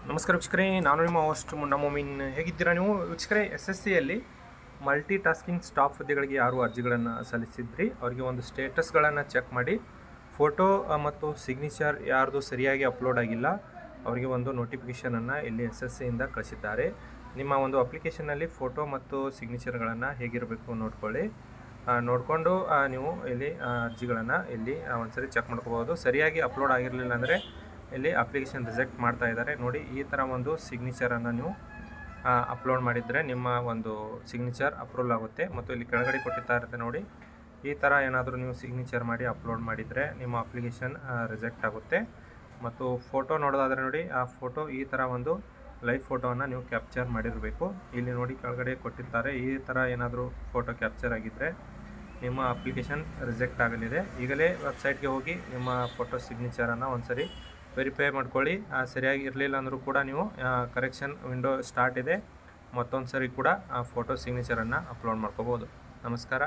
ನಮಸ್ಕಾರ ವೀಕ್ಷಕರೇ, ನಾನು ನಿಮ್ಮ ಹೋಸ್ಟ್ ಮುನ್ನಾ ಮೊಮಿನ್. ಹೇಗಿದ್ದೀರಾ ನೀವು ವೀಕ್ಷಕರೇ? SSCಯಲ್ಲಿ ಮಲ್ಟಿ ಟಾಸ್ಕಿಂಗ್ ಸ್ಟಾಫ್ ಹುದ್ದೆಗಳಿಗೆ ಯಾರು ಅರ್ಜಿಗಳನ್ನು ಸಲ್ಲಿಸಿದ್ರಿ ಅವರಿಗೆ ಒಂದು ಸ್ಟೇಟಸ್ಗಳನ್ನು ಚೆಕ್ ಮಾಡಿ ಫೋಟೋ ಮತ್ತು ಸಿಗ್ನೇಚರ್ ಯಾರ್ದು ಸರಿಯಾಗಿ ಅಪ್ಲೋಡ್ ಆಗಿಲ್ಲ ಅವರಿಗೆ ಒಂದು ನೋಟಿಫಿಕೇಷನನ್ನು ಇಲ್ಲಿ SSCಯಿಂದ ಕಳಿಸಿದ್ದಾರೆ. ನಿಮ್ಮ ಒಂದು ಅಪ್ಲಿಕೇಶನ್ನಲ್ಲಿ ಫೋಟೋ ಮತ್ತು ಸಿಗ್ನೇಚರ್ಗಳನ್ನು ಹೇಗಿರಬೇಕು ನೋಡಿಕೊಂಡು ನೀವು ಇಲ್ಲಿ ಅರ್ಜಿಗಳನ್ನು ಇಲ್ಲಿ ಒಂದ್ಸರಿ ಚೆಕ್ ಮಾಡ್ಕೋಬೋದು. ಸರಿಯಾಗಿ ಅಪ್ಲೋಡ್ ಆಗಿರಲಿಲ್ಲ ಅಂದರೆ ಇಲ್ಲಿ ಅಪ್ಲಿಕೇಶನ್ ರಿಜೆಕ್ಟ್ ಮಾಡ್ತಾ ಇದ್ದಾರೆ. ನೋಡಿ, ಈ ಥರ ಒಂದು ಸಿಗ್ನೇಚರನ್ನು ನೀವು ಅಪ್ಲೋಡ್ ಮಾಡಿದರೆ ನಿಮ್ಮ ಒಂದು ಸಿಗ್ನೇಚರ್ ಅಪ್ರೂವಲ್ ಆಗುತ್ತೆ. ಮತ್ತು ಇಲ್ಲಿ ಕೆಳಗಡೆ ಕೊಟ್ಟಿರ್ತಾ ಇರುತ್ತೆ ನೋಡಿ, ಈ ಥರ ಏನಾದರೂ ನೀವು ಸಿಗ್ನೇಚರ್ ಮಾಡಿ ಅಪ್ಲೋಡ್ ಮಾಡಿದರೆ ನಿಮ್ಮ ಅಪ್ಲಿಕೇಶನ್ ರಿಜೆಕ್ಟ್ ಆಗುತ್ತೆ. ಮತ್ತು ಫೋಟೋ ನೋಡೋದಾದರೆ ನೋಡಿ, ಆ ಫೋಟೋ ಈ ಥರ ಒಂದು ಲೈವ್ ಫೋಟೋವನ್ನು ನೀವು ಕ್ಯಾಪ್ಚರ್ ಮಾಡಿರಬೇಕು. ಇಲ್ಲಿ ನೋಡಿ ಕೆಳಗಡೆ ಕೊಟ್ಟಿರ್ತಾರೆ, ಈ ಥರ ಏನಾದರೂ ಫೋಟೋ ಕ್ಯಾಪ್ಚರ್ ಆಗಿದ್ದರೆ ನಿಮ್ಮ ಅಪ್ಲಿಕೇಶನ್ ರಿಜೆಕ್ಟ್ ಆಗಲಿದೆ. ಈಗಲೇ ವೆಬ್ಸೈಟ್ಗೆ ಹೋಗಿ ನಿಮ್ಮ ಫೋಟೋ ಸಿಗ್ನೇಚರನ್ನು ಒಂದ್ಸರಿ ವೆರಿಫೈ ಮಾಡ್ಕೊಳ್ಳಿ. ಸರಿಯಾಗಿ ಇರಲಿಲ್ಲ ಅಂದರೂ ಕೂಡ ನೀವು ಕರೆಕ್ಷನ್ ವಿಂಡೋ ಸ್ಟಾರ್ಟ್ ಇದೆ, ಮತ್ತೊಂದು ಸರಿ ಕೂಡ ಫೋಟೋ ಸಿಗ್ನೇಚರನ್ನು ಅಪ್ಲೋಡ್ ಮಾಡ್ಕೋಬೋದು. ನಮಸ್ಕಾರ.